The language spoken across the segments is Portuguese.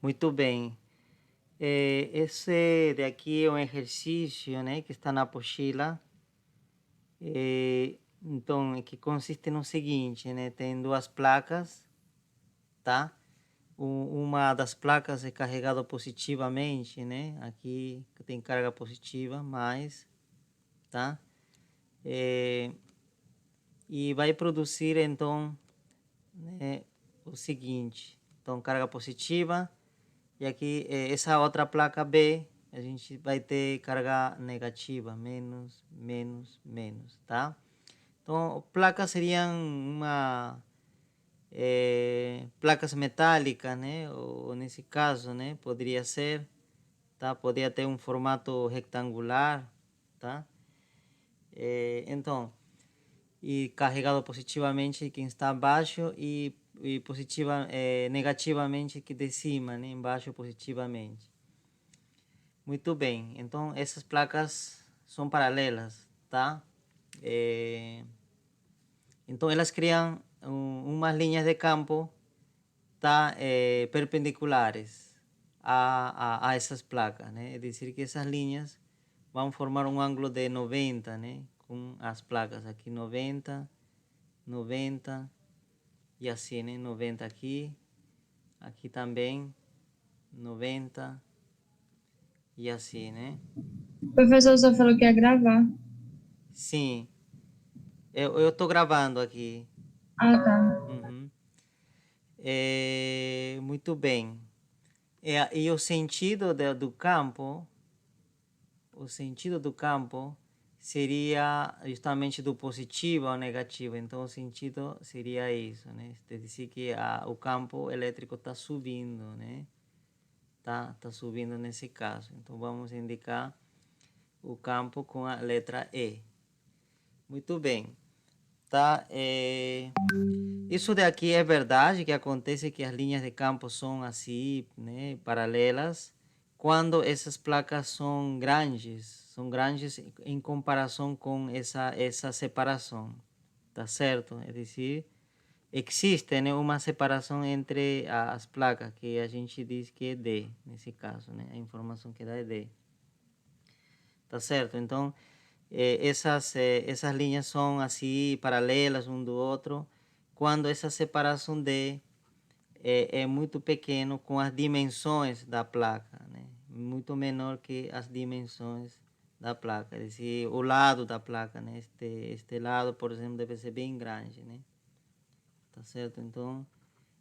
Muito bem. Esse daqui é um exercício, né, que está na apostila. Então, que consiste no seguinte, né? Tem duas placas, tá? Uma das placas é carregada positivamente, né? Aqui tem carga positiva, mais, tá? Eh, e vai produzir, então, né, o seguinte. Então, carga positiva. E aqui, essa outra placa B, a gente vai ter carga negativa, menos, menos, menos, tá? Então, placas seriam placas metálicas, né? Ou nesse caso, né? Poderia ser, tá? Poderia ter um formato retangular, tá? Então, e carregado positivamente quem está abaixo e negativamente que de cima, né? Embaixo positivamente. Muito bem, então essas placas são paralelas, tá? Então elas criam umas linhas de campo, tá? Perpendiculares a essas placas, né? É decir, que essas linhas vão formar um ângulo de 90, né? Com as placas aqui 90, 90 e assim, né? 90 aqui, aqui também 90 e assim, né? O professor só falou que ia gravar. Sim, eu tô gravando aqui. Ah, tá. Uhum. Muito bem. E o sentido do campo, o sentido do campo seria justamente do positivo ao negativo. Então, o sentido seria isso, né? Quer dizer que o campo elétrico está subindo, né? Tá subindo nesse caso. Então, vamos indicar o campo com a letra E. Muito bem. Tá? Isso daqui é verdade, que acontece que as linhas de campo são assim, né, paralelas, quando essas placas são grandes em comparação com essa separação, tá certo? É dizer, existe, né, uma separação entre as placas, que a gente diz que é D, nesse caso, né, a informação que dá é D, tá certo? Então, essas linhas são assim, paralelas um do outro, quando essa separação D é muito pequeno com as dimensões da placa, né? Muito menor que as dimensões da placa. É dizer, o lado da placa, né? Este lado, por exemplo, deve ser bem grande, né? Tá certo? Então,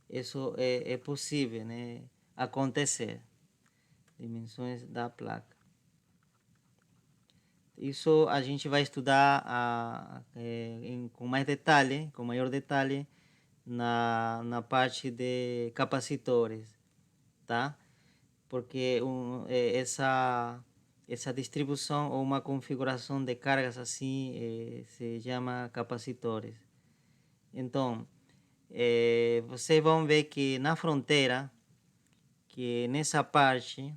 isso é possível, né? Acontecer. Dimensões da placa. Isso a gente vai estudar com mais detalhe, com maior detalhe, na parte de capacitores, tá? Porque essa distribuição ou uma configuração de cargas assim se chama capacitores. Então, vocês vão ver que na fronteira, que nessa parte,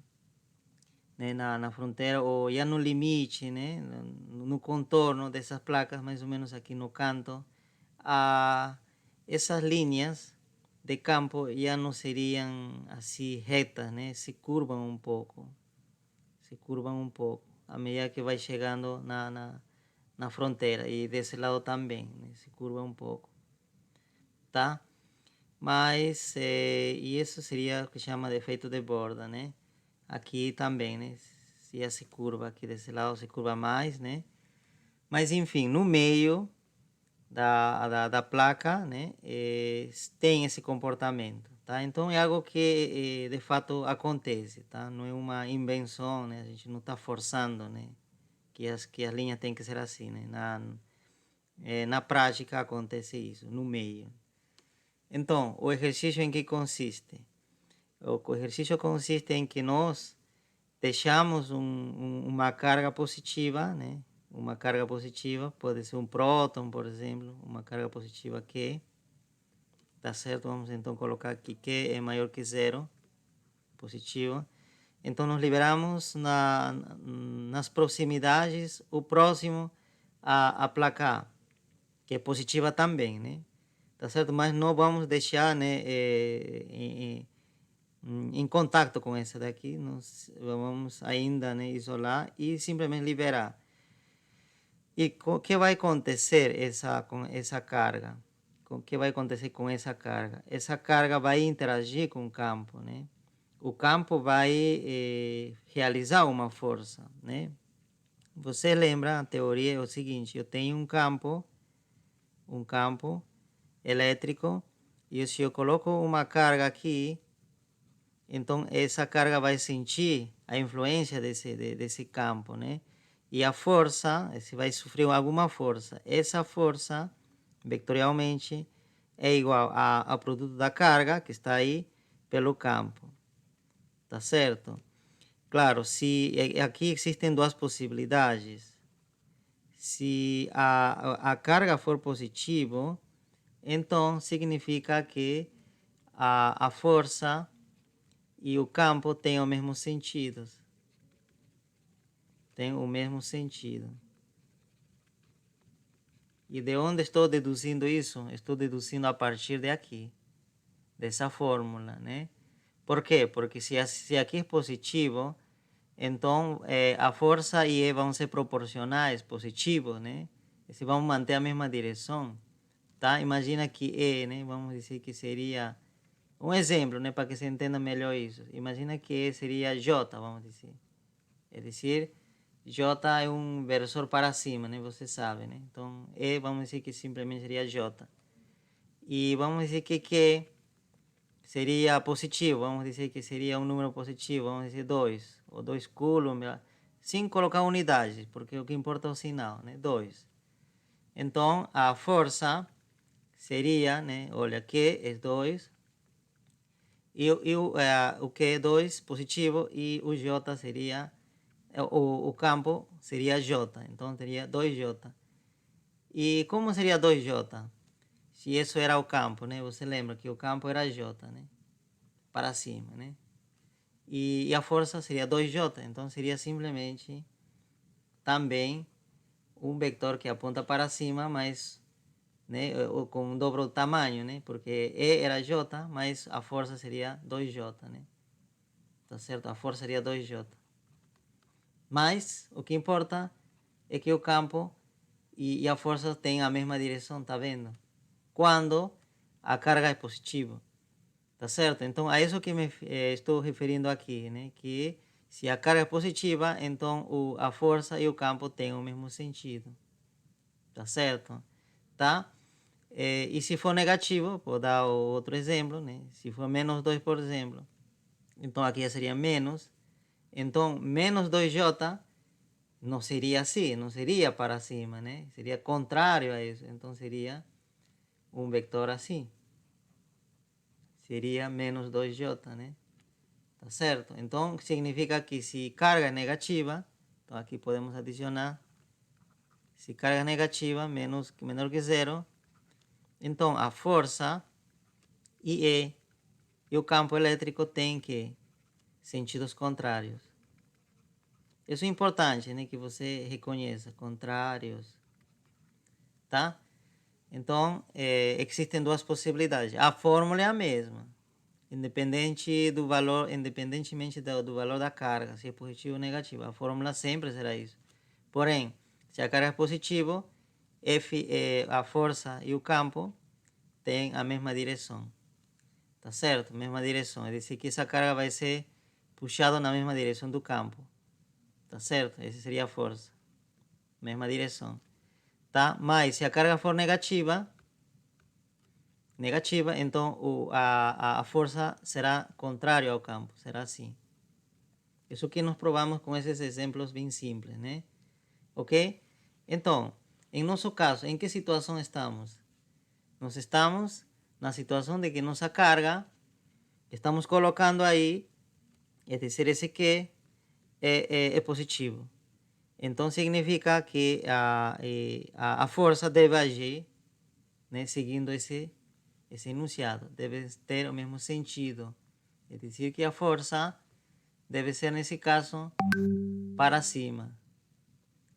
né, na fronteira ou já no limite, né, no contorno dessas placas, mais ou menos aqui no canto, essas linhas de campo já não seriam assim retas, né, se curvam um pouco, à medida que vai chegando na fronteira, e desse lado também, né, se curva um pouco, tá? Mas, e isso seria o que chama de efeito de borda, né? Aqui também, né? Se já se curva aqui desse lado, se curva mais, né? Mas, enfim, no meio da placa, né? Tem esse comportamento, tá? Então, é algo que, de fato, acontece, tá? Não é uma invenção, né? A gente não está forçando, né? Que as linhas têm que ser assim, né? Na prática acontece isso, no meio. Então, o exercício em que consiste? O exercício consiste em que nós deixamos uma carga positiva, né? Uma carga positiva, pode ser um próton, por exemplo, uma carga positiva Q, tá certo? Vamos então colocar aqui Q é maior que zero, positivo. Então nós liberamos nas proximidades o próximo a placa A, que é positiva também, né? Tá certo? Mas não vamos deixar, né, em contato com essa daqui, nós vamos ainda, né, isolar e simplesmente liberar. E o que vai acontecer com essa carga? O que vai acontecer com essa carga? Essa carga vai interagir com o campo, né? O campo vai realizar uma força, né? Você lembra, a teoria é o seguinte, eu tenho um campo elétrico, e se eu coloco uma carga aqui, então essa carga vai sentir a influência desse campo, né? E a força, se vai sofrer alguma força, essa força, vectorialmente, é igual ao produto da carga que está aí pelo campo. Tá certo? Claro, se aqui existem duas possibilidades. Se a carga for positiva, então significa que a força e o campo têm o mesmo sentido. Tem o mesmo sentido. E de onde estou deduzindo isso? Estou deduzindo a partir de aqui, dessa fórmula, né? Por quê? Porque se aqui é positivo, então a força e E vão ser proporcionais, positivos, né? E se vão manter a mesma direção, tá? Imagina que E, né? Vamos dizer que seria um exemplo, né? Para que se entenda melhor isso. Imagina que E seria J, vamos dizer. É dizer, J é um versor para cima, né? Você sabe, né? Então, E, vamos dizer que simplesmente seria J. E vamos dizer que Q seria positivo. Vamos dizer que seria um número positivo. Vamos dizer 2. Ou 2 coulomb. Sem colocar unidades, porque o que importa é o sinal, né? 2. Então, a força seria, né? Olha, Q é 2. O Q é 2 positivo. E o J seria... O campo seria J, então teria 2J. E como seria 2J? Se isso era o campo, né? Você lembra que o campo era J, né? Para cima, né? E a força seria 2J, então seria simplesmente também um vetor que aponta para cima, mas né, com o dobro do tamanho, né? Porque E era J, mas a força seria 2J, né? Tá certo? A força seria 2J. Mas o que importa é que o campo e a força têm a mesma direção, tá vendo? Quando a carga é positiva, tá certo? Então, a isso que estou referindo aqui, né? Que se a carga é positiva, então a força e o campo têm o mesmo sentido, tá certo? Tá? E se for negativo, vou dar outro exemplo, né? Se for menos 2, por exemplo, então aqui já seria menos. Então, menos 2J não seria assim, não seria para cima, né? Seria contrário a isso. Então, seria um vetor assim. Seria menos 2J, né? Tá certo? Então, significa que se carga é negativa, então aqui podemos adicionar, se carga é negativa, menor que zero, então a força e o campo elétrico têm que sentidos contrários. Isso é importante, né? Que você reconheça, contrários, tá? Então, existem duas possibilidades. A fórmula é a mesma, independentemente do valor da carga, se é positivo ou negativo. A fórmula sempre será isso. Porém, se a carga é positiva, a força e o campo têm a mesma direção. Tá certo? Mesma direção. É dizer que essa carga vai ser puxada na mesma direção do campo. Tá certo? Essa seria a força. Mesma direção. Tá? Mas se a carga for negativa, então a força será contrária ao campo, será assim. Isso que nós provamos com esses exemplos bem simples, né? Ok? Então, em nosso caso, em que situação estamos? Nós estamos na situação de que nossa carga, estamos colocando aí, é dizer, esse Q é positivo. Então, significa que a força deve agir, né, seguindo esse enunciado, deve ter o mesmo sentido. É dizer, que a força deve ser, nesse caso, para cima.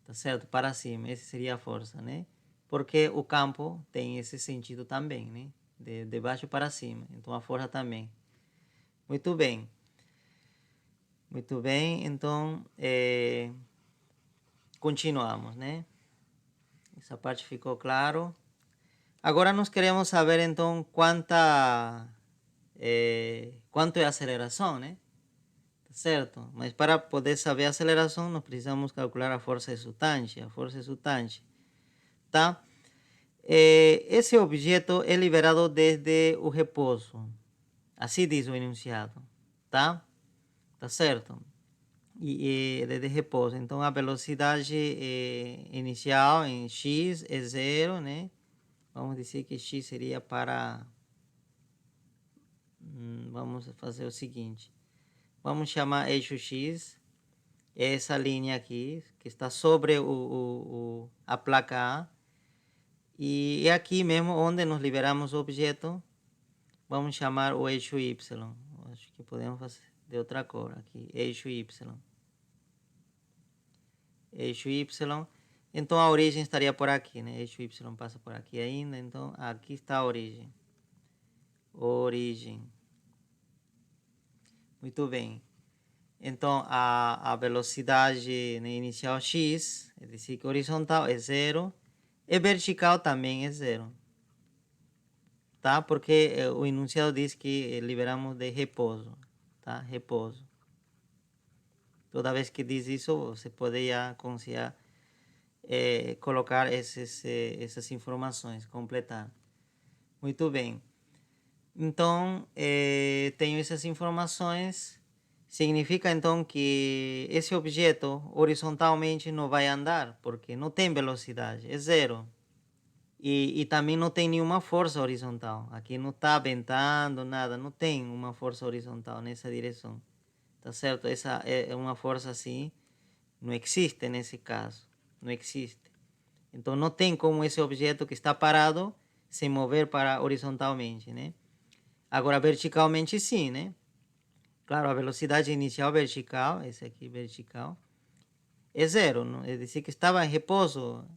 Tá certo? Para cima. Essa seria a força, né? Porque o campo tem esse sentido também, né? De baixo para cima. Então, a força também. Muito bem. Muito bem, então continuamos, né? Essa parte ficou claro. Agora nós queremos saber então quanto é a aceleração, né? Tá certo? Mas para poder saber a aceleração, nós precisamos calcular a força resultante. A força resultante, tá? Esse objeto é liberado desde o repouso. Assim diz o enunciado, tá? Tá certo? E desde repouso. Então, a velocidade inicial em x é zero, né? Vamos dizer que x seria para... vamos fazer o seguinte. Vamos chamar eixo x, essa linha aqui, que está sobre a placa A. E é aqui mesmo onde nós liberamos o objeto. Vamos chamar o eixo y. Acho que podemos fazer de outra cor aqui. Eixo y. Eixo y. Então a origem estaria por aqui, né? Eixo y passa por aqui ainda. Então aqui está a origem. Origem. Muito bem. Então a velocidade, né, inicial x, é dizer que horizontal é zero. E vertical também é zero. Tá? Porque o enunciado diz que liberamos de repouso. Tá? Repouso. Toda vez que diz isso, você pode já conseguir colocar essas informações, completar. Muito bem. Então, tenho essas informações. Significa, então, que esse objeto horizontalmente não vai andar, porque não tem velocidade, é zero. E também não tem nenhuma força horizontal. Aqui não está ventando, nada, não tem uma força horizontal nessa direção. Tá certo? Essa é uma força assim, não existe nesse caso. Não existe. Então não tem como esse objeto que está parado se mover para horizontalmente, né? Agora verticalmente sim, né? Claro, a velocidade inicial vertical, esse aqui vertical, é zero, não? É dizer que estava em repouso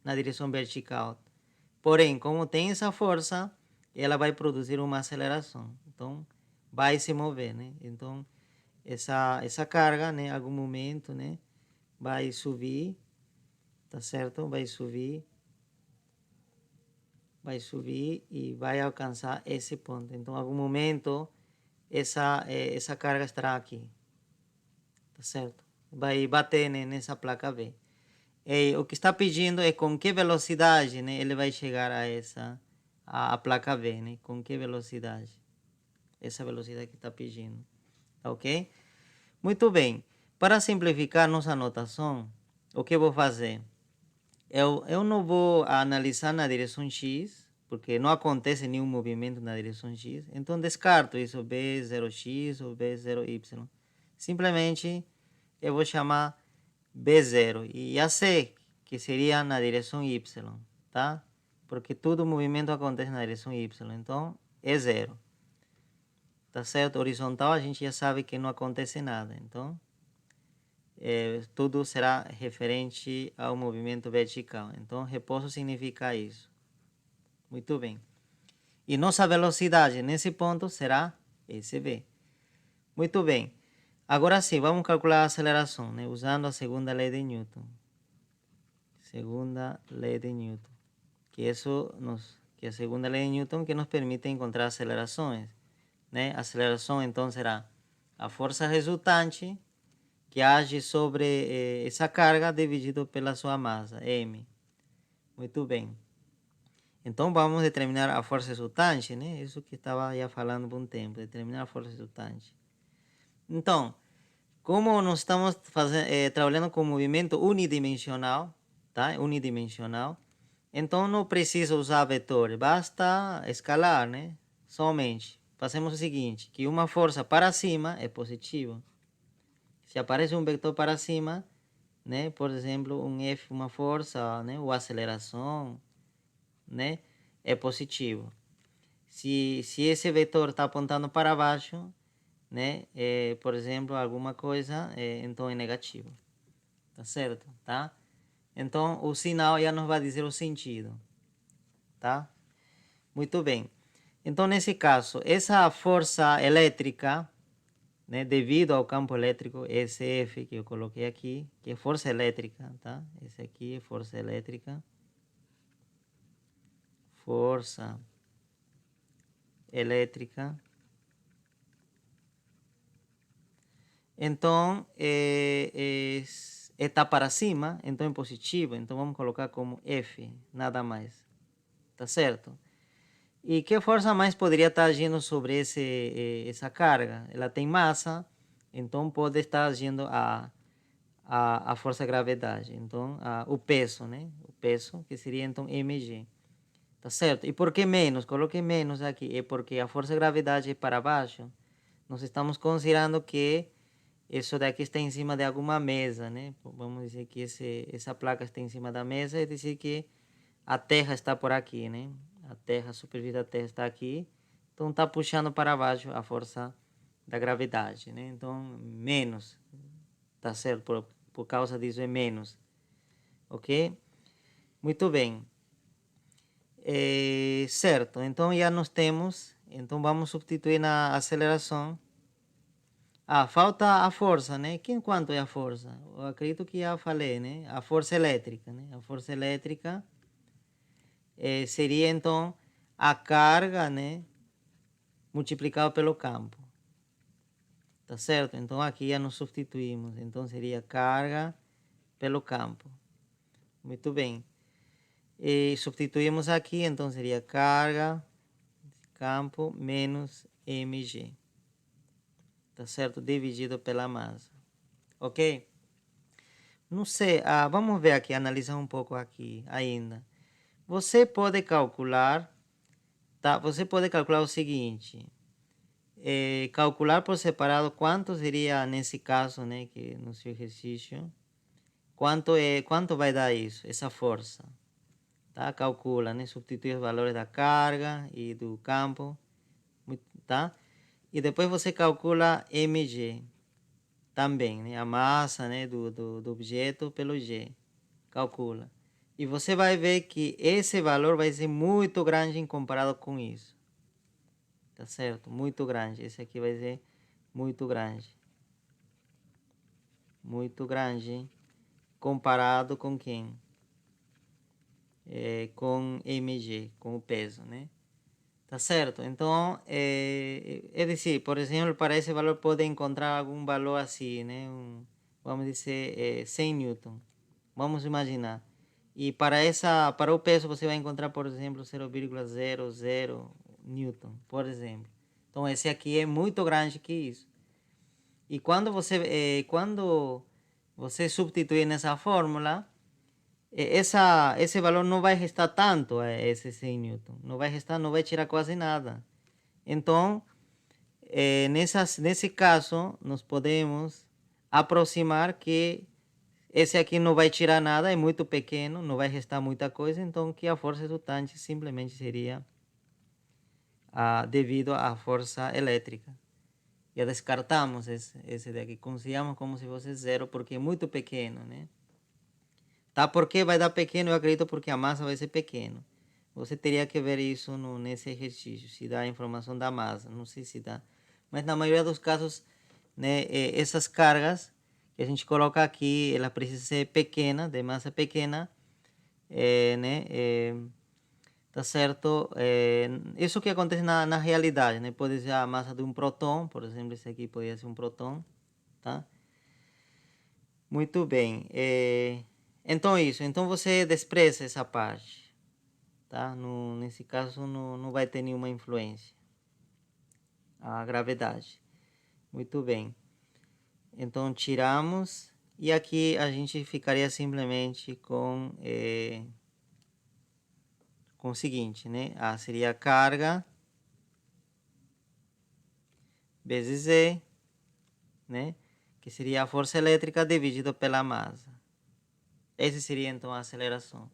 na direção vertical. Porém, como tem essa força, ela vai produzir uma aceleração. Então, vai se mover, né? Então, essa carga, né, em algum momento, né, vai subir, tá certo? Vai subir e vai alcançar esse ponto. Então, em algum momento, essa carga estará aqui, tá certo? Vai bater, né, nessa placa V. E o que está pedindo é com que velocidade, né, ele vai chegar a placa V, né? Com que velocidade? Essa velocidade que está pedindo, ok? Muito bem. Para simplificar nossa anotação, o que eu vou fazer? Eu não vou analisar na direção X, porque não acontece nenhum movimento na direção X. Então, descarto isso B0x ou B0y. Simplesmente, eu vou chamar B0. E já sei que seria na direção Y, tá? Porque todo movimento acontece na direção Y. Então, é zero. Tá certo? Horizontal, a gente já sabe que não acontece nada. Então, tudo será referente ao movimento vertical. Então, repouso significa isso. Muito bem. E nossa velocidade nesse ponto será SV. Muito bem. Agora sim, vamos calcular a aceleração, né? Usando a segunda lei de Newton. Segunda lei de Newton. Que a segunda lei de Newton que nos permite encontrar acelerações, né? A aceleração então será a força resultante que age sobre essa carga dividido pela sua massa, m. Muito bem. Então vamos determinar a força resultante, né? Isso que estava já falando por um tempo, determinar a força resultante. Então, como nós estamos trabalhando com movimento unidimensional, tá? Unidimensional. Então não precisa usar vetor, basta escalar, né? Somente. Fazemos o seguinte, que uma força para cima é positiva. Se aparece um vetor para cima, né? Por exemplo, um F, uma força, né? Ou aceleração, né? É positivo. Se esse vetor está apontando para baixo, né? Por exemplo, alguma coisa, então é negativo. Tá certo? Tá? Então, o sinal já nos vai dizer o sentido. Tá? Muito bem. Então, nesse caso, essa força elétrica, né, devido ao campo elétrico SF que eu coloquei aqui, que é força elétrica, tá? Esse aqui é força elétrica. Força elétrica. Então, está para cima, então é positivo. Então, vamos colocar como F, nada mais. Tá certo? E que força mais poderia estar agindo sobre essa carga? Ela tem massa, então pode estar agindo a força gravidade. Então, o peso, né? O peso, que seria então mg. Tá certo? E por que menos? Coloquei menos aqui. É porque a força gravidade é para baixo. Nós estamos considerando que isso daqui está em cima de alguma mesa, né? Vamos dizer que essa placa está em cima da mesa e dizer que a Terra está por aqui, né? A Terra, a superfície da Terra está aqui. Então está puxando para baixo a força da gravidade, né? Então, menos. Tá certo? Por causa disso é menos. Ok? Muito bem. Certo. Então já nós temos. Então vamos substituir na aceleração. Falta a força, né? Quanto é a força? Eu acredito que já falei, né? A força elétrica, né? A força elétrica seria, então, a carga, né? Multiplicado pelo campo. Tá certo? Então, aqui já nos substituímos. Então, seria carga pelo campo. Muito bem. E substituímos aqui, então, seria carga, campo, menos mg. Tá certo? Dividido pela massa. Ok? Não sei, vamos ver aqui, analisar um pouco aqui ainda. Você pode calcular, tá? Você pode calcular o seguinte, calcular por separado quanto seria nesse caso, né, que no seu exercício, quanto vai dar isso, essa força, tá? Calcula, né? Substitui os valores da carga e do campo, tá? E depois você calcula mg. Também, né? A massa, né, do objeto pelo g. Calcula. E você vai ver que esse valor vai ser muito grande em comparado com isso. Tá certo? Muito grande. Esse aqui vai ser muito grande. Muito grande. Comparado com quem? Com mg, com o peso, né? Tá certo? Então, é dizer, por exemplo, para esse valor pode encontrar algum valor assim, né? Vamos dizer, 100 newton. Vamos imaginar. E para o peso você vai encontrar, por exemplo, 0,00 newton, por exemplo. Então, esse aqui é muito grande que isso. E quando você substituir nessa fórmula, esse valor não vai restar tanto a esse 100 newton. Não vai restar, não vai tirar quase nada. Então, nesse caso, nós podemos aproximar que esse aqui não vai tirar nada, é muito pequeno, não vai restar muita coisa, então que a força resultante simplesmente seria devido à força elétrica. Já descartamos esse daqui, consideramos como se fosse zero, porque é muito pequeno, né? Tá? Por que vai dar pequeno? Eu acredito porque a massa vai ser pequena. Você teria que ver isso nesse exercício, se dá a informação da massa, não sei se dá. Mas na maioria dos casos, né, essas cargas que a gente coloca aqui, ela precisa ser pequena, de massa pequena, né, tá certo? Isso que acontece na realidade, né? Pode ser a massa de um próton, por exemplo, esse aqui poderia ser um próton, tá? Muito bem. Então isso, então você despreza essa parte, tá? Nesse caso não vai ter nenhuma influência a gravidade. Muito bem. Então tiramos e aqui a gente ficaria simplesmente com o seguinte, né? Seria a carga vezes E, né? Que seria a força elétrica dividido pela massa. Essa seria então a aceleração.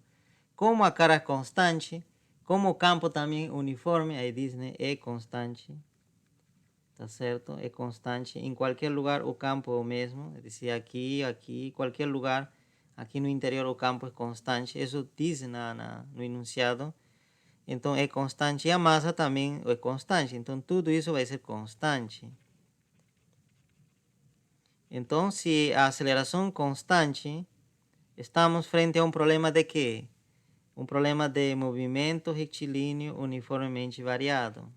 Como a carga é constante, como o campo também uniforme, aí diz, né? É constante. Tá certo? É constante. Em qualquer lugar o campo é o mesmo. É dizer, aqui, qualquer lugar. Aqui no interior o campo é constante. Isso diz no enunciado. Então é constante. E a massa também é constante. Então tudo isso vai ser constante. Então, se a aceleração constante, estamos frente a um problema de quê? Um problema de movimento retilíneo uniformemente variado.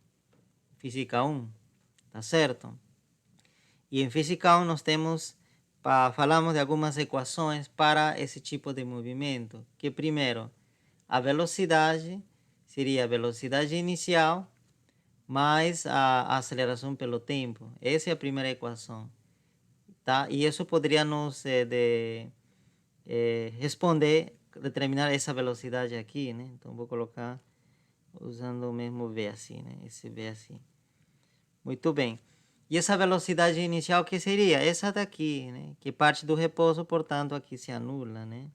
Física 1, tá certo? E em Física 1 nós temos, falamos de algumas equações para esse tipo de movimento, que primeiro, a velocidade seria a velocidade inicial mais a aceleração pelo tempo. Essa é a primeira equação, tá? E isso poderia nos responder, determinar essa velocidade aqui, né? Então vou colocar usando o mesmo V assim, né? Esse V assim. Muito bem. E essa velocidade inicial que seria? Essa daqui, né? Que parte do repouso, portanto, aqui se anula, né?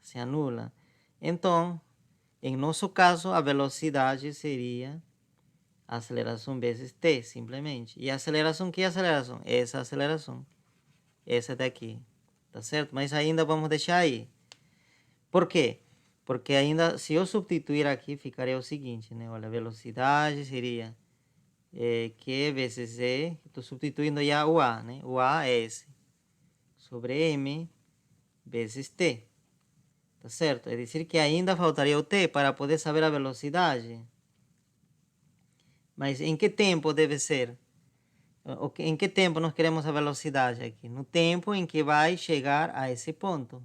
Se anula. Então, em nosso caso, a velocidade seria a aceleração vezes t, simplesmente. E a aceleração, que aceleração? Essa aceleração. Essa daqui. Tá certo? Mas ainda vamos deixar aí. Por quê? Porque ainda, se eu substituir aqui, ficaria o seguinte, né? Olha, a velocidade seria Q vezes E. Estou substituindo já o A, né? O A é esse. Sobre M vezes T. Tá certo? É dizer que ainda faltaria o T para poder saber a velocidade. Mas em que tempo deve ser? Em que tempo nós queremos a velocidade aqui? No tempo em que vai chegar a esse ponto.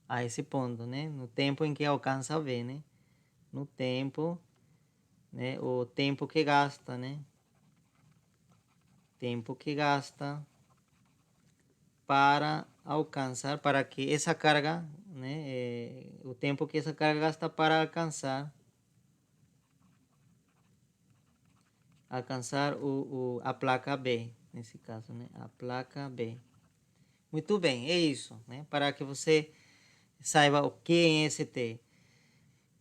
A esse ponto, né? No tempo em que alcança a V, né? No tempo, né? O tempo que gasta, né? Tempo que gasta para alcançar, para que essa carga, né? O tempo que essa carga gasta para alcançar a placa B, nesse caso, né? A placa B. Muito bem, é isso, né? Para que você saiba o que é esse T.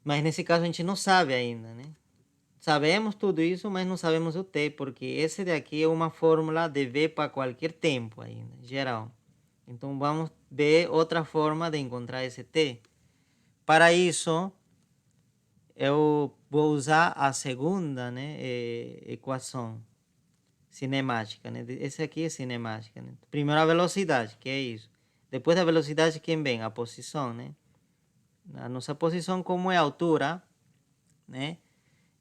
Mas nesse caso a gente não sabe ainda, né? Sabemos tudo isso, mas não sabemos o T, porque esse daqui é uma fórmula de V para qualquer tempo ainda, geral. Então vamos ver outra forma de encontrar esse T. Para isso, eu vou usar a segunda, né, equação cinemática, né? Esse aqui é cinemática, né? Primeiro a velocidade, que é isso. Depois da velocidade, quem vem? A posição, né? A nossa posição, como é a altura, né?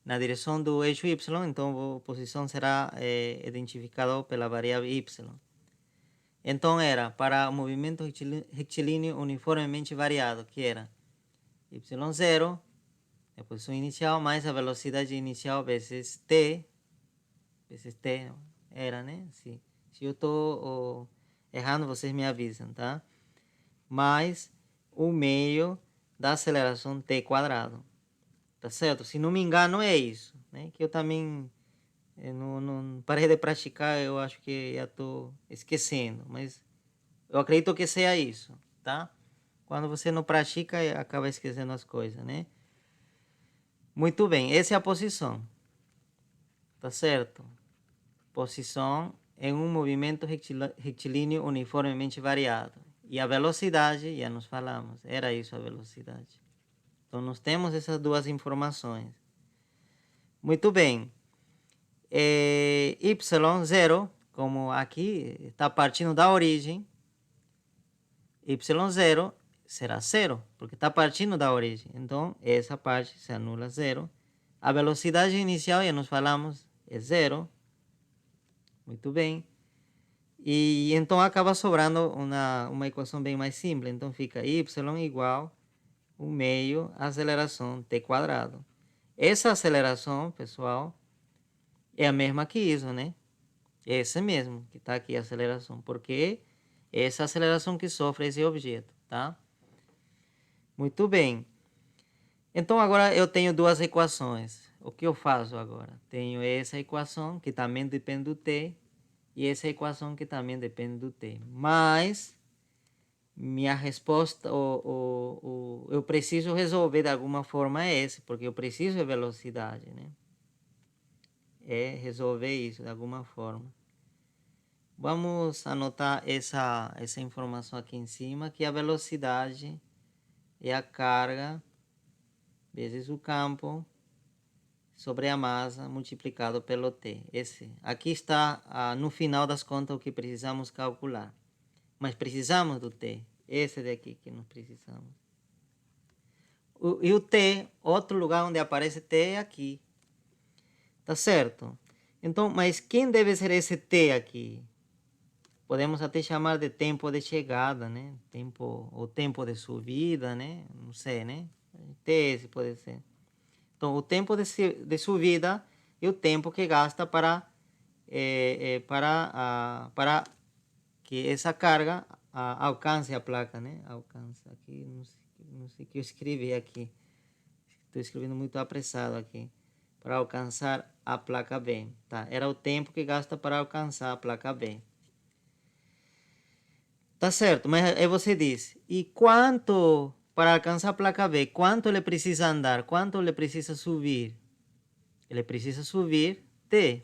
Na direção do eixo y, então a posição será identificada pela variável y. Então era para o movimento retilíneo uniformemente variado, que era y0, a posição inicial, mais a velocidade inicial vezes t, era, né? Se eu estou errando, vocês me avisam, tá? Mais o meio da aceleração t quadrado. Tá certo? Se não me engano, é isso, né? Que eu também não parei de praticar, eu acho que já estou esquecendo, mas eu acredito que seja isso, tá? Quando você não pratica, acaba esquecendo as coisas, né? Muito bem, essa é a posição, tá certo? Posição em um movimento retilíneo uniformemente variado. E a velocidade, já nos falamos, era isso a velocidade. Então, nós temos essas duas informações. Muito bem. Y0, como aqui está partindo da origem, y0 será zero, porque está partindo da origem. Então, essa parte se anula zero. A velocidade inicial, já nos falamos, é zero. Muito bem. E então acaba sobrando uma equação bem mais simples. Então fica y igual o meio aceleração t quadrado. Essa aceleração, pessoal, é a mesma que isso, né? Essa mesmo que está aqui a aceleração, porque essa aceleração que sofre esse objeto, tá? Muito bem. Então agora eu tenho duas equações. O que eu faço agora? Tenho essa equação que também depende do t e essa equação que também depende do t. Mas minha resposta, eu preciso resolver de alguma forma esse, porque eu preciso de velocidade, né? É resolver isso de alguma forma. Vamos anotar essa informação aqui em cima, que a velocidade é a carga vezes o campo sobre a massa multiplicado pelo t. Aqui está, no final das contas, o que precisamos calcular. Mas precisamos do t. Esse daqui que nós precisamos. E o t, outro lugar onde aparece t é aqui. Tá certo? Então, mas quem deve ser esse t aqui? Podemos até chamar de tempo de chegada, né? O tempo de subida, né? Não sei, né? T esse pode ser. Então, o tempo de subida é o tempo que gasta para que essa carga alcance a placa, né? Alcança aqui, não sei o que eu escrevi aqui. Estou escrevendo muito apressado aqui. Para alcançar a placa B, tá? Era o tempo que gasta para alcançar a placa B. Tá certo, mas aí você diz, e quanto, para alcançar a placa B, quanto ele precisa andar? Quanto ele precisa subir? Ele precisa subir T.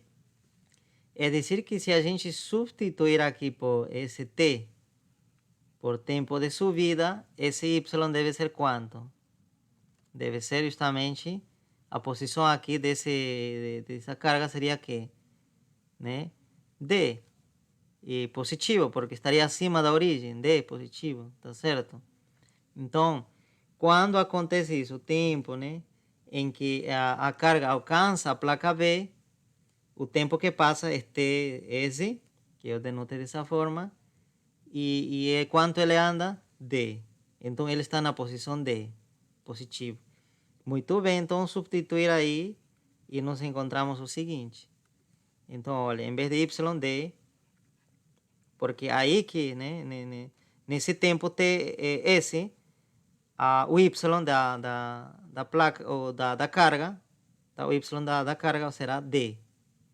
É dizer que se a gente substituir aqui por esse T, por tempo de subida, esse Y deve ser quanto? Deve ser justamente a posição aqui dessa carga seria que, né? D. E positivo, porque estaria acima da origem. D positivo, tá certo? Então, quando acontece isso, o tempo, né, em que a carga alcança a placa B, o tempo que passa é Ts, que eu denotei dessa forma, e é quanto ele anda? D. Então, ele está na posição D, positivo. Muito bem, então substituir aí e nós encontramos o seguinte. Então, olha, em vez de YD, porque aí que, né, nesse tempo Ts, o Y da placa, ou da carga, tá? O Y da carga será D.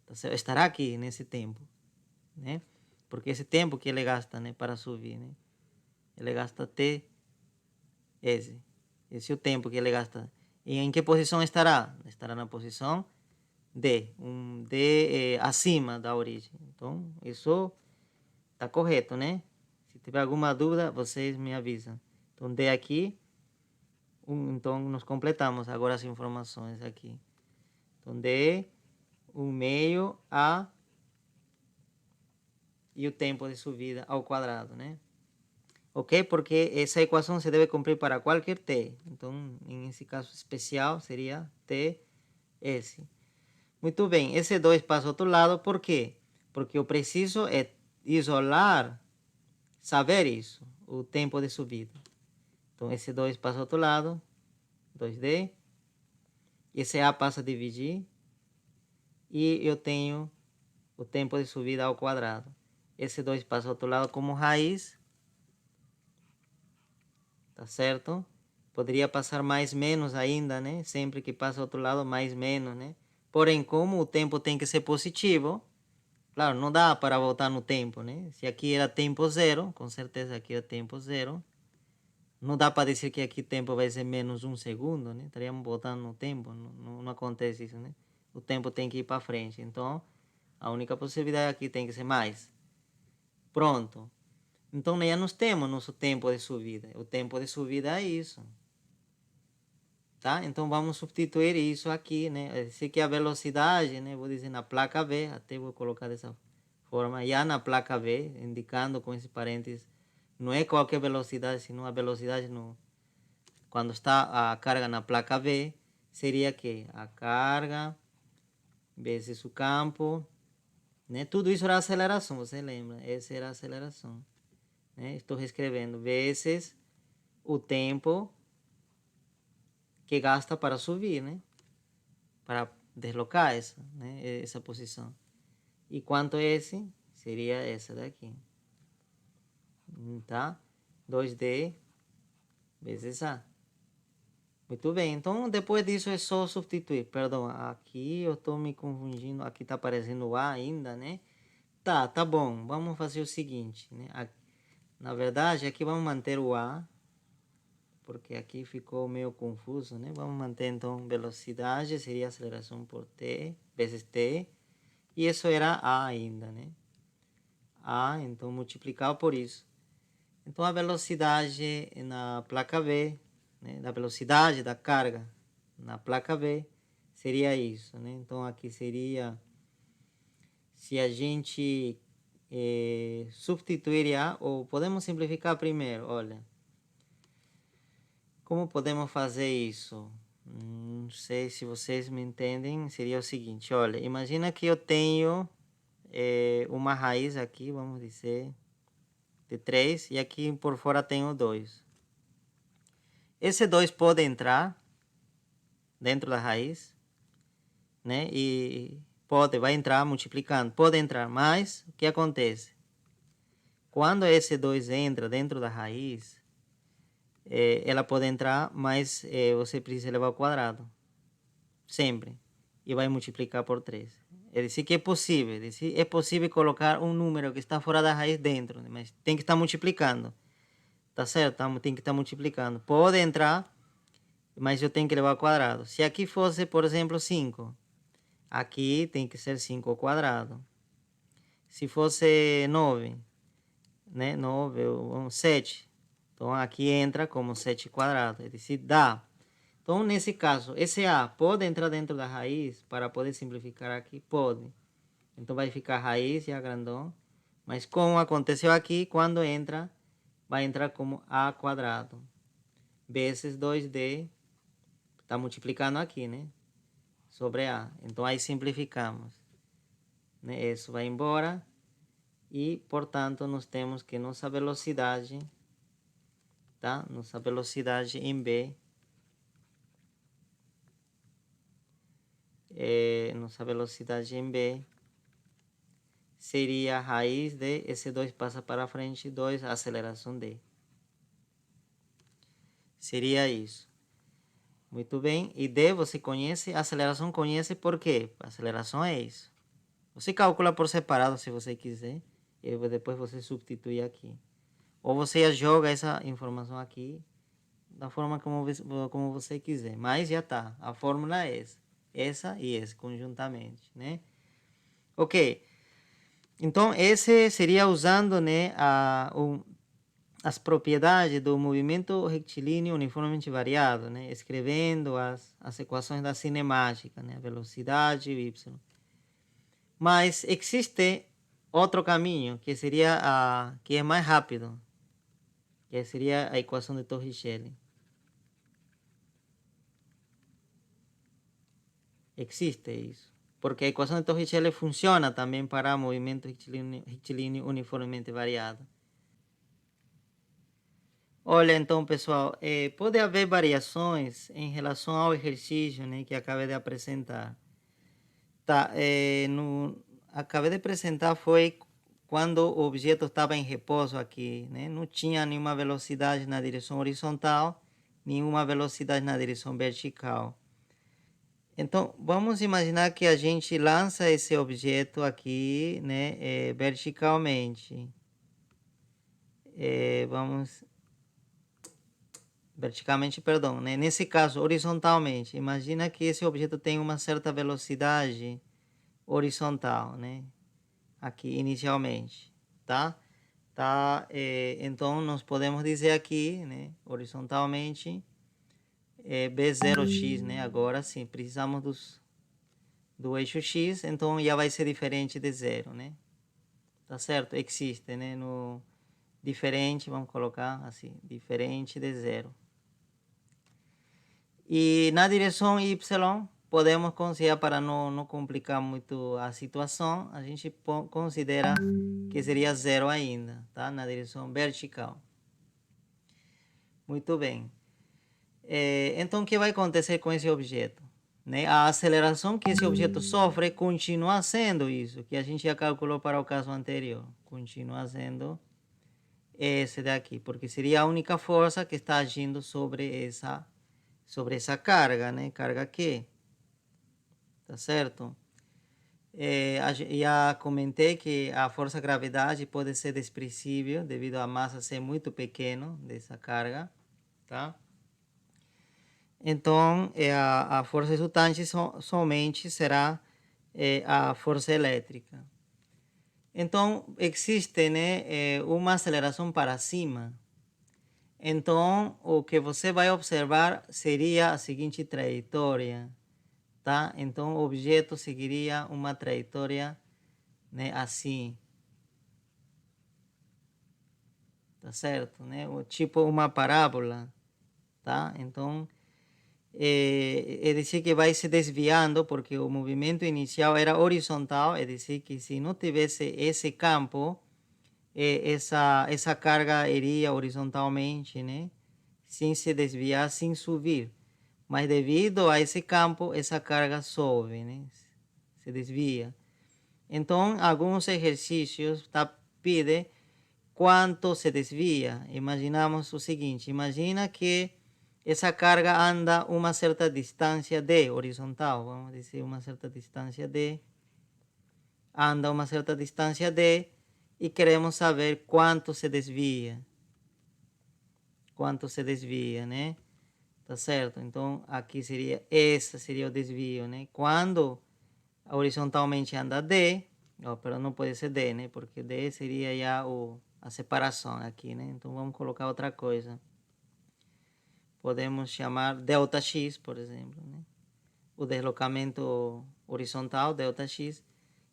Então, estará aqui nesse tempo, né? Porque esse tempo que ele gasta, né, para subir, né? Ele gasta T, esse é o tempo que ele gasta. E em que posição estará? Estará na posição D, D acima da origem. Então, isso está correto, né? Se tiver alguma dúvida, vocês me avisam. Então, D aqui. Então, nós completamos agora as informações aqui. Então, D, 1 meio a e o tempo de subida ao quadrado, né? Ok? Porque essa equação se deve cumprir para qualquer t. Então, nesse caso especial, seria ts. Muito bem, esse 2 passa ao outro lado, por quê? Porque eu preciso isolar, saber isso, o tempo de subida. Então, esse 2 passa ao outro lado, 2D. Esse A passa a dividir. E eu tenho o tempo de subida ao quadrado. Esse 2 passa ao outro lado como raiz. Tá certo? Poderia passar mais menos ainda, né? Sempre que passa ao outro lado, mais menos, né? Porém, como o tempo tem que ser positivo, claro, não dá para voltar no tempo, né? Se aqui era tempo zero, com certeza aqui é tempo zero. Não dá para dizer que aqui o tempo vai ser menos 1 segundo, né? Estaríamos voltando no tempo, não acontece isso, né? O tempo tem que ir para frente. Então, a única possibilidade aqui tem que ser mais. Pronto. Então, já nós temos nosso tempo de subida. O tempo de subida é isso. Tá? Então, vamos substituir isso aqui, né? Esse aqui é a velocidade, né? Vou dizer na placa B, até vou colocar dessa forma. Já na placa B, indicando com esse parênteses, não é qualquer velocidade, senão a velocidade quando está a carga na placa B, seria que a carga vezes o campo, né? Tudo isso era aceleração, você lembra? Essa era a aceleração, né? Estou reescrevendo, vezes o tempo que gasta para subir, né? Para deslocar essa posição. E quanto é esse? Seria essa daqui. Tá? 2D vezes A. Muito bem, então depois disso é só substituir. Perdão, aqui eu estou me confundindo. Aqui está aparecendo o A ainda, né? Tá bom. Vamos fazer o seguinte, né? Na verdade, aqui vamos manter o A, porque aqui ficou meio confuso, né? Vamos manter então velocidade, seria aceleração por T, vezes T. E isso era A ainda, né? A, então multiplicar por isso. Então a velocidade na placa B, né, da velocidade da carga na placa B, seria isso, né? Então, aqui seria, se a gente substituir A, ou podemos simplificar primeiro, olha. Como podemos fazer isso? Não sei se vocês me entendem. Seria o seguinte, olha, imagina que eu tenho uma raiz aqui, vamos dizer, de 3, e aqui por fora tenho 2. Esse 2 pode entrar dentro da raiz, né? E vai entrar multiplicando, pode entrar, mas o que acontece? Quando esse 2 entra dentro da raiz, ela pode entrar, mas você precisa levar ao quadrado. Sempre. E vai multiplicar por 3. É dizer que é possível colocar um número que está fora da raiz dentro, mas tem que estar multiplicando. Tá certo? Tem que estar multiplicando. Pode entrar, mas eu tenho que levar ao quadrado. Se aqui fosse, por exemplo, 5, aqui tem que ser 5 ao quadrado. Se fosse 9, né? 9 ou 7, então aqui entra como 7 quadrado. É dizer, dá. Então, nesse caso, esse A pode entrar dentro da raiz para poder simplificar aqui? Pode. Então, vai ficar raiz e A grandão. Mas como aconteceu aqui, quando entra, vai entrar como A quadrado. Vezes 2D, está multiplicando aqui, né? Sobre A. Então, aí simplificamos. Né? Isso vai embora. E, portanto, nós temos que nossa velocidade, tá? Nossa velocidade em B nossa velocidade em B seria a raiz de esse 2 passa para frente, 2, aceleração D. Seria isso. Muito bem. E D você conhece, aceleração conhece por quê? Aceleração é isso. Você calcula por separado se você quiser. E depois você substitui aqui. Ou você joga essa informação aqui da forma como você quiser. Mas já está. A fórmula é essa. Essa e essa, conjuntamente, né? Ok. Então, esse seria usando, né, as propriedades do movimento retilíneo uniformemente variado, né, escrevendo as equações da cinemática, né, a velocidade y. Mas existe outro caminho, que seria que é mais rápido, que seria a equação de Torricelli. Existe isso. Porque a equação de Torricelli funciona também para movimento retilíneo uniformemente variado. Olha, então, pessoal, pode haver variações em relação ao exercício, né, que acabei de apresentar. Tá, acabei de apresentar foi quando o objeto estava em repouso aqui, né? Não tinha nenhuma velocidade na direção horizontal, nenhuma velocidade na direção vertical. Então, vamos imaginar que a gente lança esse objeto aqui, né, verticalmente. Verticalmente, perdão, né? Nesse caso, horizontalmente. Imagina que esse objeto tem uma certa velocidade horizontal, né? Aqui, inicialmente, tá? Então, nós podemos dizer aqui, né? Horizontalmente, B0x, né? Agora sim, precisamos do eixo x, então já vai ser diferente de zero, né? Tá certo? Existe, né? Diferente, vamos colocar assim, diferente de zero. E na direção y, podemos considerar, para não complicar muito a situação, a gente considera que seria zero ainda, tá? Na direção vertical. Muito bem. Então, o que vai acontecer com esse objeto? Né? A aceleração que esse objeto sofre continua sendo isso, que a gente já calculou para o caso anterior. Continua sendo esse daqui, porque seria a única força que está agindo sobre essa carga, né? Carga Q. Tá certo? Já comentei que a força-gravidade pode ser desprezível devido à massa ser muito pequena dessa carga, tá? Então, a força resultante somente será a força elétrica. Então, existe, né, uma aceleração para cima. Então, o que você vai observar seria a seguinte trajetória, tá? Então, o objeto seguiria uma trajetória, né, assim. Tá certo, né? Tipo uma parábola, tá? Então, é dizer que vai se desviando, porque o movimento inicial era horizontal, é dizer que se não tivesse esse campo, essa carga iria horizontalmente, né? Sem se desviar, sem subir. Mas devido a esse campo, essa carga sobe, né? Se desvia. Então, alguns exercícios tá, pide quanto se desvia. Imaginamos o seguinte, imagina que essa carga anda uma certa distância d, horizontal, vamos dizer uma certa distância d, anda uma certa distância d, e queremos saber quanto se desvia. Quanto se desvia, né? Tá certo? Então, aqui seria, esse seria o desvio, né? Quando horizontalmente anda D, pero não pode ser D, né? Porque D seria já a separação aqui, né? Então, vamos colocar outra coisa. Podemos chamar delta x, por exemplo, né? O deslocamento horizontal, delta x.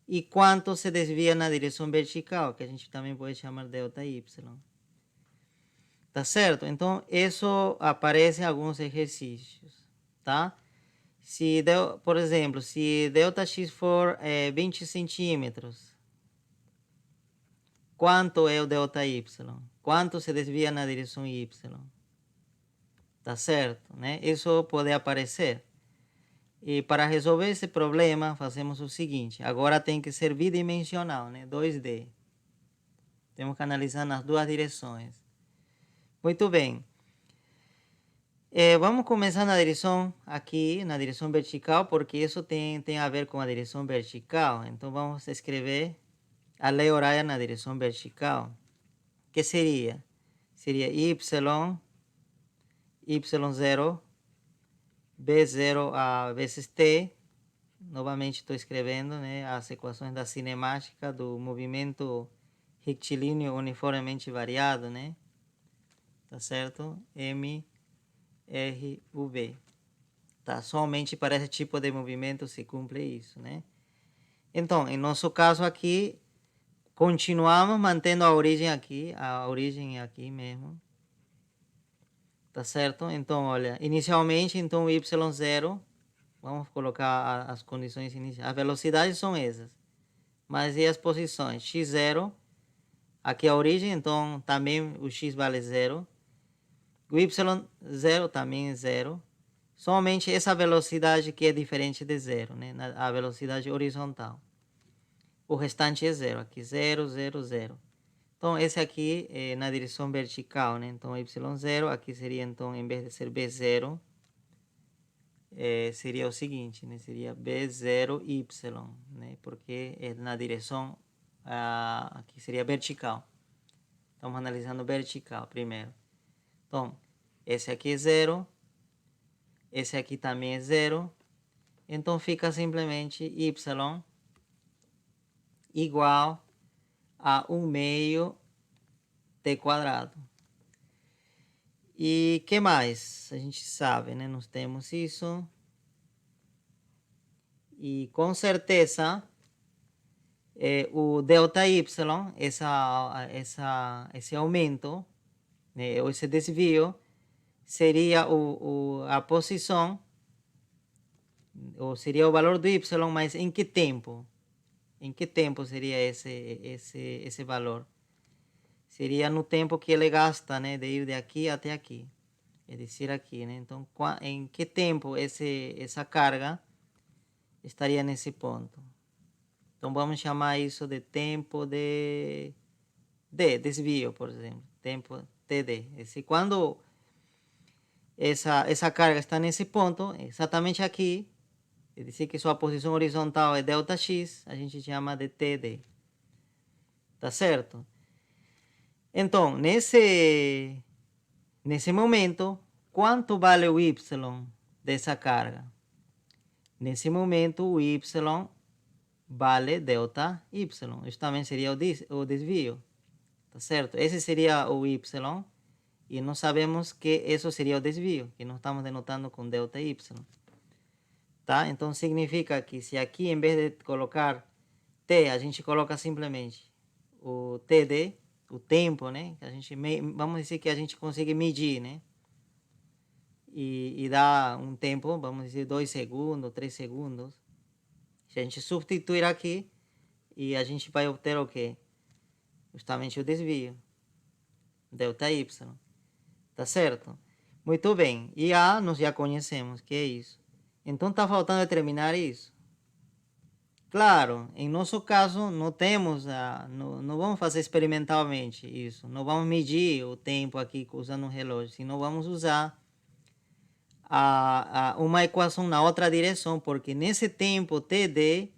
E quanto se desvia na direção vertical, que a gente também pode chamar delta y. Tá certo? Então, isso aparece em alguns exercícios, tá? Se, por exemplo, se delta x for 20 centímetros, quanto é o delta y? Quanto se desvia na direção y? Tá certo, né? Isso pode aparecer. E para resolver esse problema, fazemos o seguinte. Agora tem que ser bidimensional, né? 2D. Temos que analisar nas duas direções. Muito bem. Vamos começar na direção aqui, na direção vertical, porque isso tem a ver com a direção vertical. Então, vamos escrever a lei horária na direção vertical. Que seria? Seria y0, b0 a vezes t. Novamente estou escrevendo, né, as equações da cinemática do movimento retilíneo uniformemente variado, né? Tá certo? M, R, U, V. Tá? Somente para esse tipo de movimento se cumpre isso, né? Então, em nosso caso aqui, continuamos mantendo a origem aqui mesmo. Tá certo? Então, olha, inicialmente, então, y0, vamos colocar as condições iniciais. As velocidades são essas. Mas e as posições? x0, aqui a origem, então, também o x vale 0. O y0 também é 0. Somente essa velocidade que é diferente de 0, né? A velocidade horizontal. O restante é 0. Aqui 0, 0, 0. Então, esse aqui é na direção vertical, né? Então, y0, aqui seria, então, em vez de ser b0, seria o seguinte, né? Seria b0y, né? Porque é na direção, aqui seria vertical. Estamos analisando vertical primeiro. Então, esse aqui é 0. Esse aqui também é 0. Então, fica simplesmente y igual a 1 meio t quadrado. E que mais? A gente sabe, né? Nós temos isso. E com certeza, o delta y, esse aumento, né? Ou esse desvio, seria a posição, ou seria o valor do y, mas em que tempo? Em que tempo seria esse valor? Seria no tempo que ele gasta, né, de ir de aqui até aqui. É dizer, aqui, né? Então, em que tempo essa carga estaria nesse ponto? Então, vamos chamar isso de tempo de desvio, por exemplo. Tempo TD. Quando essa carga está nesse ponto, exatamente aqui, é dizer que sua posição horizontal é delta x, a gente chama de TD. Tá certo? Então, nesse momento, quanto vale o y dessa carga? Nesse momento, o y vale delta y. Isso também seria o desvio. Tá certo? Esse seria o y. E nós sabemos que isso seria o desvio, que nós estamos denotando com delta y. tá? Então significa que se aqui, em vez de colocar t, a gente coloca simplesmente o td, o tempo, né? A gente, vamos dizer que a gente consegue medir, né? E dá um tempo, vamos dizer 2 segundos, 3 segundos. Se a gente substituir aqui, e a gente vai obter o quê? Justamente o desvio, ΔY. Tá certo? Muito bem. E A nós já conhecemos, que é isso. Então está faltando determinar isso. Claro, em nosso caso não temos, não vamos fazer experimentalmente isso. Não vamos medir o tempo aqui usando um relógio, senão vamos usar uma equação na outra direção, porque nesse tempo TD,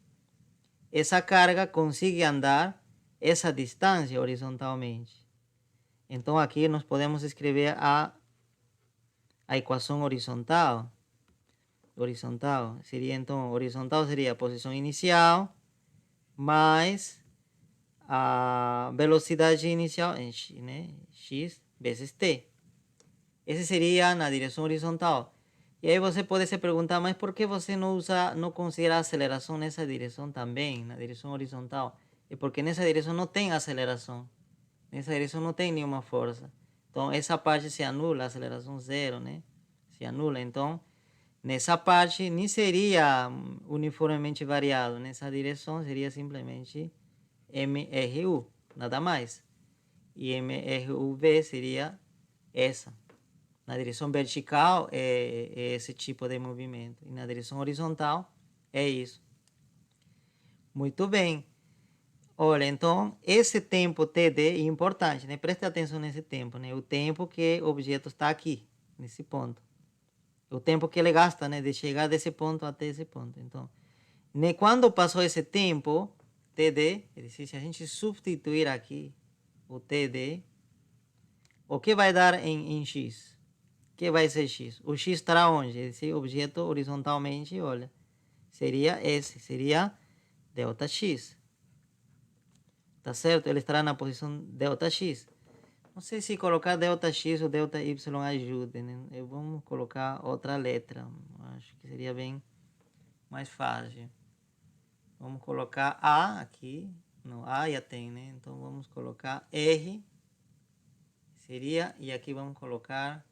essa carga consegue andar essa distância horizontalmente. Então aqui nós podemos escrever a equação horizontal. Seria então, horizontal seria a posição inicial mais a velocidade inicial em x, né? X vezes t. Esse seria na direção horizontal. E aí você pode se perguntar, mas por que você não considera a aceleração nessa direção também, na direção horizontal? É porque nessa direção não tem aceleração. Nessa direção não tem nenhuma força. Então essa parte se anula, a aceleração zero, né? Se anula. Então nessa parte nem seria uniformemente variado. Nessa direção seria simplesmente MRU, nada mais. E MRUV seria essa. Na direção vertical é esse tipo de movimento. E na direção horizontal é isso. Muito bem. Olha, então, esse tempo TD é importante, né? Preste atenção nesse tempo, né? O tempo que o objeto está aqui, nesse ponto. O tempo que ele gasta, né? De chegar desse ponto até esse ponto. Então, né? Quando passou esse tempo, TD, se a gente substituir aqui o TD, o que vai dar em X? O que vai ser X? O X estará onde? Esse objeto horizontalmente, olha, seria esse, seria ΔX. Tá certo? Ele estará na posição ΔX. Não sei se colocar ΔX ou ΔY ajuda, né? Vamos colocar outra letra. Acho que seria bem mais fácil. Vamos colocar A aqui. Não, A já tem, né? Então vamos colocar R. Seria, e aqui vamos colocar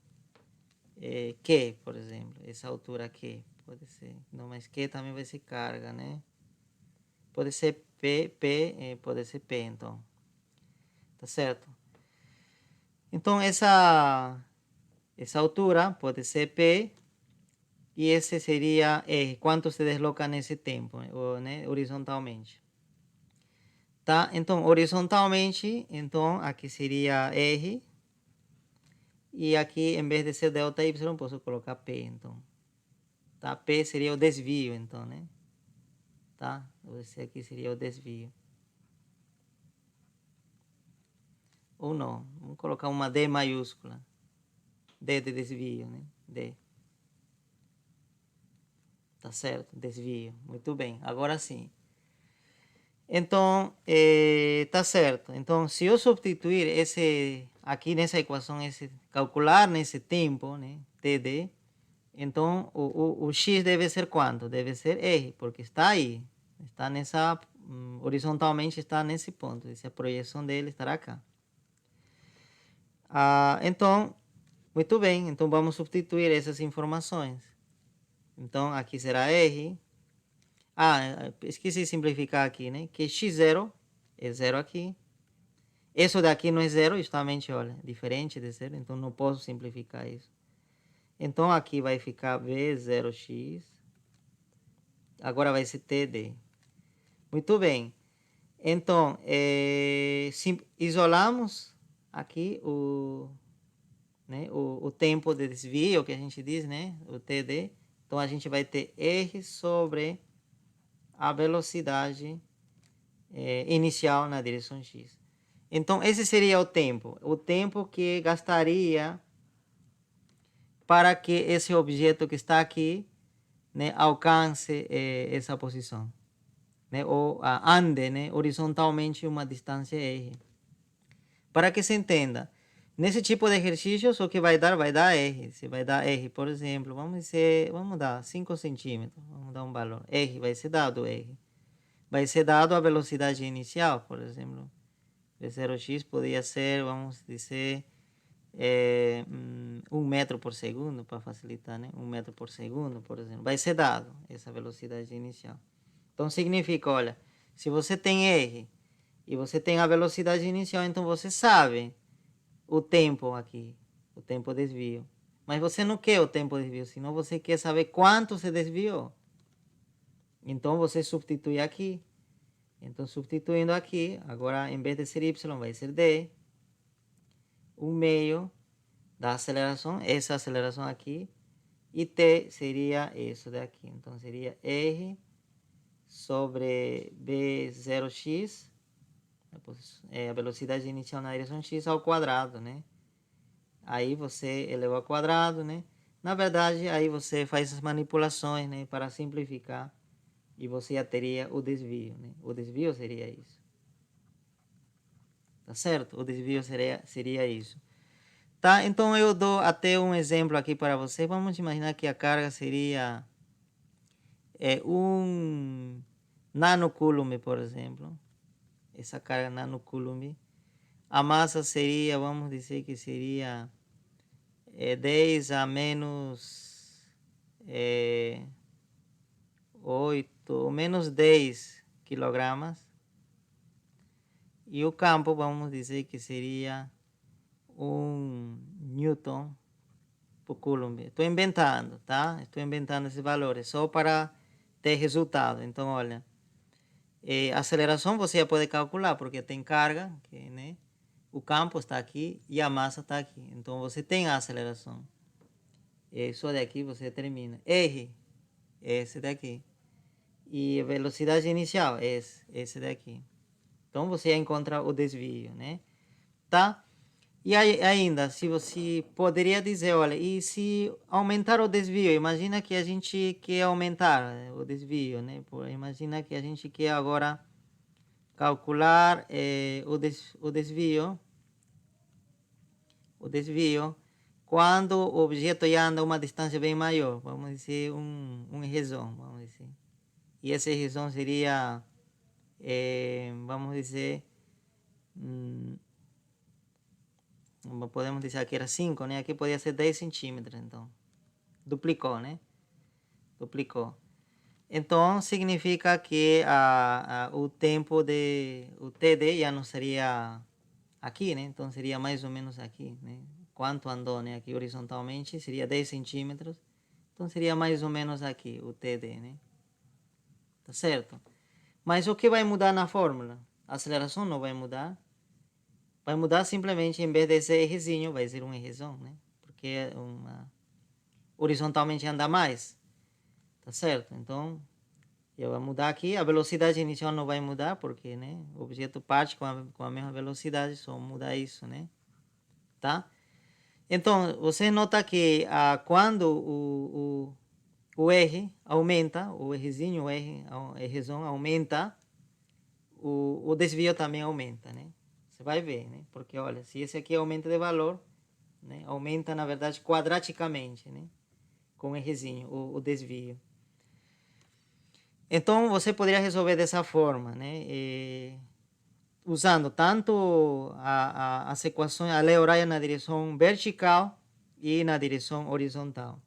Q, por exemplo. Essa altura Q. Pode ser. Não, mas Q também vai ser carga, né? Pode ser pode ser P, então. Tá certo? Então, essa altura pode ser P e esse seria R. Quanto se desloca nesse tempo, né? Horizontalmente. Tá? Então, horizontalmente, então, aqui seria R. E aqui, em vez de ser ΔY, posso colocar P, então. Tá? P seria o desvio, então, né? Tá? Esse aqui seria o desvio. Ou não, vamos colocar uma D maiúscula. D de desvio, né? D. Tá certo? Desvio. Muito bem. Agora sim. Então, tá certo. Então, se eu substituir esse aqui nessa equação, calcular nesse tempo, né? TD, então o X deve ser quanto? Deve ser R, porque está aí. Está nessa, horizontalmente está nesse ponto. Essa projeção dele estará cá. Então, muito bem. Então, vamos substituir essas informações. Então, aqui será R. Esqueci de simplificar aqui, né? Que x0 é zero aqui. Isso daqui não é zero, justamente, olha, diferente de zero. Então, não posso simplificar isso. Então, aqui vai ficar V0x. Agora vai ser TD. Muito bem. Então, isolamos aqui o tempo de desvio, que a gente diz, né? O TD. Então, a gente vai ter R sobre a velocidade inicial na direção X. Então, esse seria o tempo que gastaria para que esse objeto que está aqui, né, alcance essa posição, né, ou ande, né, horizontalmente uma distância R. Para que se entenda, Nesse tipo de exercício, o que vai dar R. Você vai dar R, por exemplo, vamos dar 5 centímetros, vamos dar um valor. R, vai ser dado R. Vai ser dado a velocidade inicial, por exemplo. V0x poderia ser, vamos dizer, 1 metro por segundo, para facilitar, né? 1 metro por segundo, por exemplo. Vai ser dado essa velocidade inicial. Então, significa, olha, se você tem R e você tem a velocidade inicial, então você sabe o tempo aqui, o tempo de desvio. Mas você não quer o tempo de desvio, senão você quer saber quanto se desviou. Então, você substitui aqui. Então, substituindo aqui, agora em vez de ser y, vai ser d. 1/2 da aceleração, essa aceleração aqui. E t seria isso daqui. Então, seria r sobre v0x, a velocidade inicial na direção x ao quadrado, né? Aí você eleva ao quadrado, né? Na verdade, aí você faz as manipulações, né? Para simplificar. E você já teria o desvio, né? O desvio seria isso. Tá certo? O desvio seria isso. Tá? Então eu dou até um exemplo aqui para você. Vamos imaginar que a carga seria 1 nanocoulomb, por exemplo. Essa carga nanocoulomb. A massa seria, vamos dizer que seria 10 a menos 8, ou menos 10 quilogramas. E o campo, vamos dizer que seria 1 newton por coulomb. Estou inventando, tá? Estou inventando esses valores só para ter resultado. Então, olha, aceleração você já pode calcular, porque tem carga, que, né? O campo está aqui e a massa está aqui. Então, você tem a aceleração. Isso daqui você termina. R, esse daqui. E a velocidade inicial, esse daqui. Então, você encontra o desvio, né? Tá? E aí, ainda, se você poderia dizer, olha, e se aumentar o desvio? Imagina que a gente quer aumentar o desvio, né? Imagina que a gente quer agora calcular o desvio quando o objeto já anda uma distância bem maior, vamos dizer um horizon, vamos dizer. E esse horizon seria, vamos dizer, podemos dizer que era 5, né? Aqui podia ser 10 centímetros, então. Duplicou, né? Duplicou. Então, significa que o tempo o TD já não seria aqui, né? Então, seria mais ou menos aqui, né? Quanto andou, né? Aqui horizontalmente seria 10 centímetros. Então, seria mais ou menos aqui o TD, né? Tá certo? Mas o que vai mudar na fórmula? A aceleração não vai mudar. Vai mudar simplesmente, em vez de ser Rzinho, vai ser um Rzão, né? Porque horizontalmente anda mais. Tá certo? Então, eu vou mudar aqui. A velocidade inicial não vai mudar, porque, né? O objeto parte com a mesma velocidade, só muda isso, né? Tá? Então, você nota que quando o R aumenta, o Rzinho, o Rzão aumenta, o desvio também aumenta, né? Você vai ver, né? Porque, olha, se esse aqui aumenta de valor, né? Aumenta, na verdade, quadraticamente, né? Com o Rzinho, o desvio. Então, você poderia resolver dessa forma, né? Usando tanto as equações, a lei horária na direção vertical e na direção horizontal.